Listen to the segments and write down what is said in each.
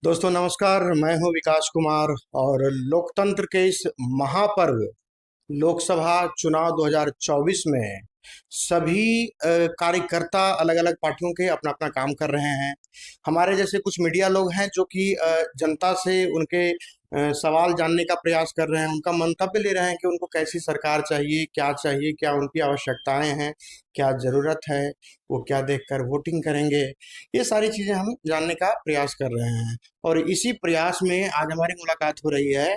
दोस्तों नमस्कार। मैं हूं विकास कुमार और लोकतंत्र के इस महापर्व लोकसभा चुनाव 2024 में सभी कार्यकर्ता अलग अलग पार्टियों के अपना अपना काम कर रहे हैं। हमारे जैसे कुछ मीडिया लोग हैं जो कि जनता से उनके सवाल जानने का प्रयास कर रहे हैं, उनका मंतव्य ले रहे हैं कि उनको कैसी सरकार चाहिए, क्या उनकी आवश्यकताएं हैं, क्या ज़रूरत है, वो क्या देखकर वोटिंग करेंगे। ये सारी चीज़ें हम जानने का प्रयास कर रहे हैं और इसी प्रयास में आज हमारी मुलाकात हो रही है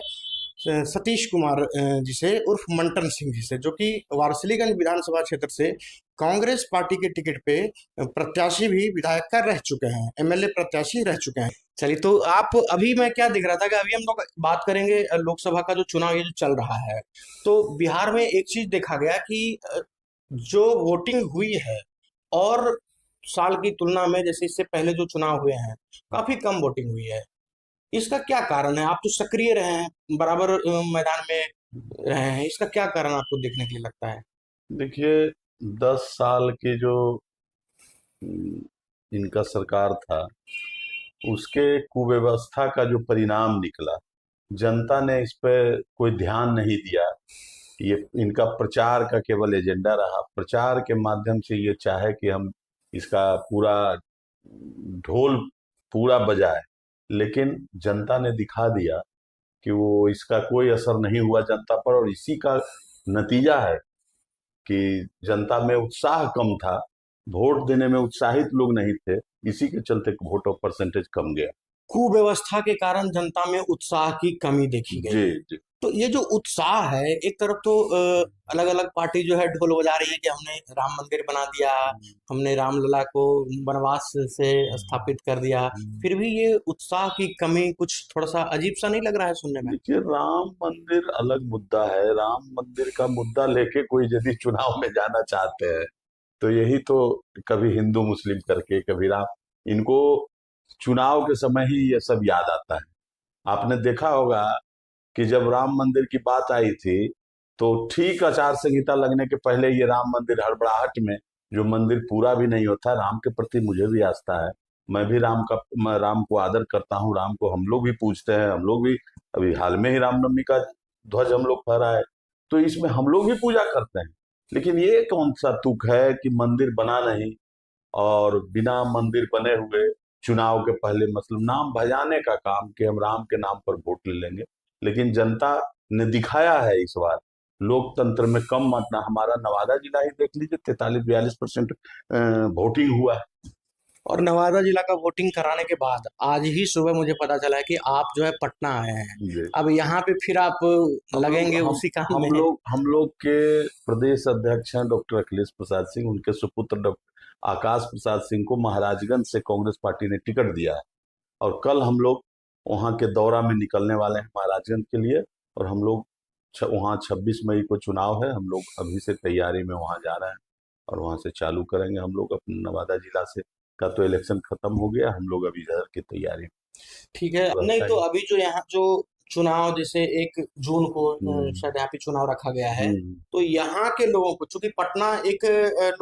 सतीश कुमार जी से उर्फ मंटन सिंह जी से, जो कि वारसिलीगंज विधानसभा क्षेत्र से कांग्रेस पार्टी के टिकट पे प्रत्याशी भी विधायक का रह चुके हैं, एमएलए प्रत्याशी रह चुके हैं। चलिए, तो आप अभी मैं क्या दिख रहा था कि अभी हम लोग बात करेंगे लोकसभा का जो चुनाव ये जो चल रहा है। तो बिहार में एक चीज देखा गया कि जो वोटिंग हुई है और साल की तुलना में जैसे इससे पहले जो चुनाव हुए हैं काफी कम वोटिंग हुई है। इसका क्या कारण है? आप तो सक्रिय रहे हैं, बराबर मैदान में रहे हैं, इसका क्या कारण आपको देखने के लिए लगता है? देखिए, 10 साल के जो अम, इनका सरकार था, उसके कुव्यवस्था का जो परिणाम निकला, जनता ने इस पे कोई ध्यान नहीं दिया। ये इनका प्रचार का केवल एजेंडा रहा, प्रचार के माध्यम से ये चाहे कि हम इसका पूरा ढोल पूरा बजाए, लेकिन जनता ने दिखा दिया कि वो इसका कोई असर नहीं हुआ जनता पर, और इसी का नतीजा है कि जनता में उत्साह कम था, वोट देने में उत्साहित लोग नहीं थे। इसी के चलते वोट परसेंटेज कम गया। कुव्यवस्था के कारण जनता में उत्साह की कमी देखी गई। जी जी। तो ये जो उत्साह है, एक तरफ तो अलग अलग पार्टी जो है ढोल बजा रही है कि हमने राम मंदिर बना दिया, हमने रामलला को वनवास से स्थापित कर दिया, फिर भी ये उत्साह की कमी कुछ थोड़ा सा अजीब सा नहीं लग रहा है सुनने में? देखिए, राम मंदिर अलग मुद्दा है। राम मंदिर का मुद्दा लेके कोई यदि चुनाव में जाना चाहते हैं तो यही तो, कभी हिंदू मुस्लिम करके, कभी राम, इनको चुनाव के समय ही ये सब याद आता है। आपने देखा होगा कि जब राम मंदिर की बात आई थी, तो ठीक आचार संहिता लगने के पहले ये राम मंदिर हड़बड़ाहट में, जो मंदिर पूरा भी नहीं होता। राम के प्रति मुझे भी आस्था है, मैं राम को आदर करता हूँ, राम को हम लोग भी पूजते हैं, हम लोग भी अभी हाल में ही रामनवमी का ध्वज हम लोग फहराए, तो इसमें हम लोग भी पूजा करते हैं। लेकिन ये कौन सा तुक है कि मंदिर बना नहीं, और बिना मंदिर बने हुए चुनाव के पहले मतलब नाम भजाने का काम कि हम राम के नाम पर वोट ले लेंगे। लेकिन जनता ने दिखाया है इस बार लोकतंत्र में कम मतदान। हमारा नवादा जिला ही देख लीजिए, 43-42% वोटिंग हुआ है। और नवादा जिला का वोटिंग कराने के बाद आज ही सुबह मुझे पता चला है कि आप जो है पटना आए हैं। जी। अब यहाँ पे फिर आप हम लोग लगेंगे हम उसी काम हम में? लोग हम लोग के प्रदेश अध्यक्ष हैं डॉक्टर अखिलेश प्रसाद सिंह, उनके सुपुत्र डॉक्टर आकाश प्रसाद सिंह को महाराजगंज से कांग्रेस पार्टी ने टिकट दिया है, और कल हम लोग वहां के दौरा में निकलने वाले हैं महाराजगंज के लिए। और हम लोग वहाँ 26 मई को चुनाव है, हम लोग अभी से तैयारी में वहां जा रहे हैं, और वहां से चालू करेंगे। हम लोग अपने नवादा जिला से का तो इलेक्शन खत्म हो गया, हम लोग अभी इधर की तैयारी में। ठीक है। नहीं वैसा तो ही। अभी जो यहाँ जो चुनाव जैसे 1 जून को हम्म। शायद यहाँ पे चुनाव रखा गया है, हम्म। तो यहाँ के लोगों को, चूंकि पटना एक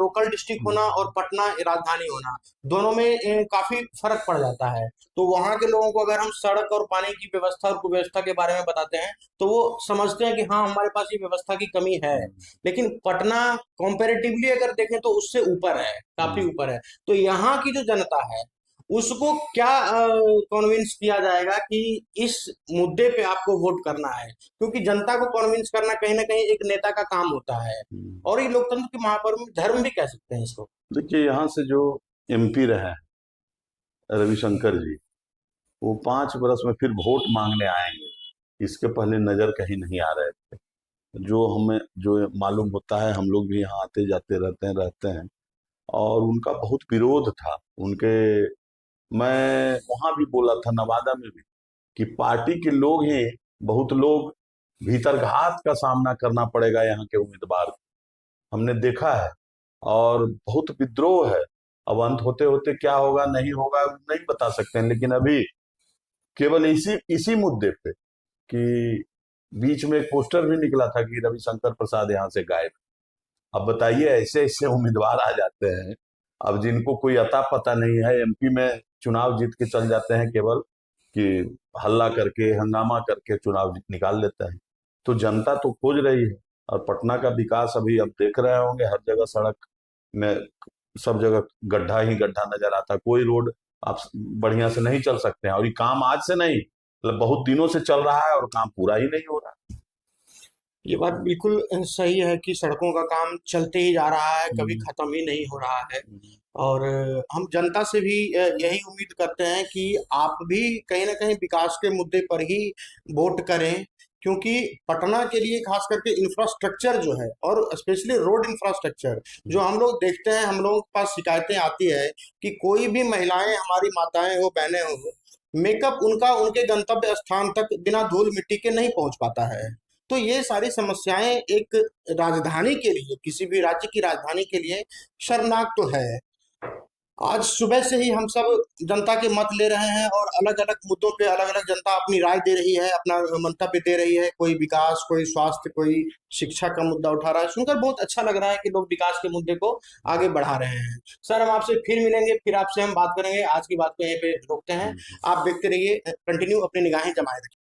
लोकल डिस्ट्रिक्ट होना और पटना राजधानी होना, दोनों में काफी फर्क पड़ जाता है। तो वहाँ के लोगों को अगर हम सड़क और पानी की व्यवस्था और कुव्यवस्था के बारे में बताते हैं तो वो समझते हैं कि हाँ, हमारे पास ये व्यवस्था की कमी है। हम्म। लेकिन पटना कंपैरेटिवली अगर देखें तो उससे ऊपर है, काफी हम्म। ऊपर है। तो यहाँ की जो जनता है उसको क्या कन्विंस किया जाएगा कि इस मुद्दे पे आपको वोट करना है? क्योंकि जनता को कन्विंस करना कहीं ना कहीं एक नेता का काम होता है। हम्म। और ये लोकतंत्र के महापर्व में धर्म भी कह सकते हैं इसको। देखिए, यहाँ से जो एमपी रहे हैं रविशंकर जी, वो 5 बरस में फिर वोट मांगने आएंगे, इसके पहले नजर कहीं नहीं आ रहे थे। जो हमें जो मालूम होता है, हम लोग भी यहाँ आते जाते रहते हैं, और उनका बहुत विरोध था उनके। मैं वहां भी बोला था, नवादा में भी, कि पार्टी के लोग ही, बहुत लोग, भीतरघात का सामना करना पड़ेगा यहाँ के उम्मीदवार को। हमने देखा है, और बहुत विद्रोह है। अब अंत होते होते क्या होगा नहीं होगा नहीं बता सकते हैं, लेकिन अभी केवल इसी इसी मुद्दे पे, कि बीच में एक पोस्टर भी निकला था कि रविशंकर प्रसाद यहाँ से गायब। अब बताइए, ऐसे ऐसे उम्मीदवार आ जाते हैं, अब जिनको कोई अता पता नहीं है, एमपी में चुनाव जीत के चल जाते हैं केवल कि हल्ला करके हंगामा करके चुनाव निकाल लेता है। तो जनता तो खोज रही है। और पटना का विकास अभी अब देख रहे होंगे, हर जगह सड़क में सब जगह गड्ढा ही गड्ढा नजर आता है। कोई रोड आप बढ़िया से नहीं चल सकते हैं। और ये काम आज से नहीं, मतलब बहुत दिनों से चल रहा है और काम पूरा ही नहीं हो रहा। ये बात बिल्कुल सही है कि सड़कों का काम चलते ही जा रहा है, कभी हम्म, खत्म ही नहीं हो रहा है। हम्म, और हम जनता से भी यही उम्मीद करते हैं कि आप भी कहीं ना कहीं विकास के मुद्दे पर ही वोट करें, क्योंकि पटना के लिए खास करके इंफ्रास्ट्रक्चर जो है, और स्पेशली रोड इंफ्रास्ट्रक्चर जो हम लोग देखते हैं, हम लोगों के पास शिकायतें आती है कि कोई भी महिलाएं, हमारी माताएं हो, बहनें हो, मेकअप उनका उनके गंतव्य स्थान तक बिना धूल मिट्टी के नहीं पहुंच पाता है। तो ये सारी समस्याएं एक राजधानी के लिए, किसी भी राज्य की राजधानी के लिए शर्मनाक तो है। आज सुबह से ही हम सब जनता के मत ले रहे हैं, और अलग अलग मुद्दों पे अलग अलग जनता अपनी राय दे रही है, अपना मंतव्य दे रही है। कोई विकास, कोई स्वास्थ्य, कोई शिक्षा का मुद्दा उठा रहा है। सुनकर बहुत अच्छा लग रहा है कि लोग विकास के मुद्दे को आगे बढ़ा रहे हैं। सर, हम आपसे फिर मिलेंगे, फिर आपसे हम बात करेंगे। आज की बात को यहीं पे रोकते हैं। हम्म। आप देखते रहिए, कंटिन्यू अपनी निगाहें जमाए रखिए।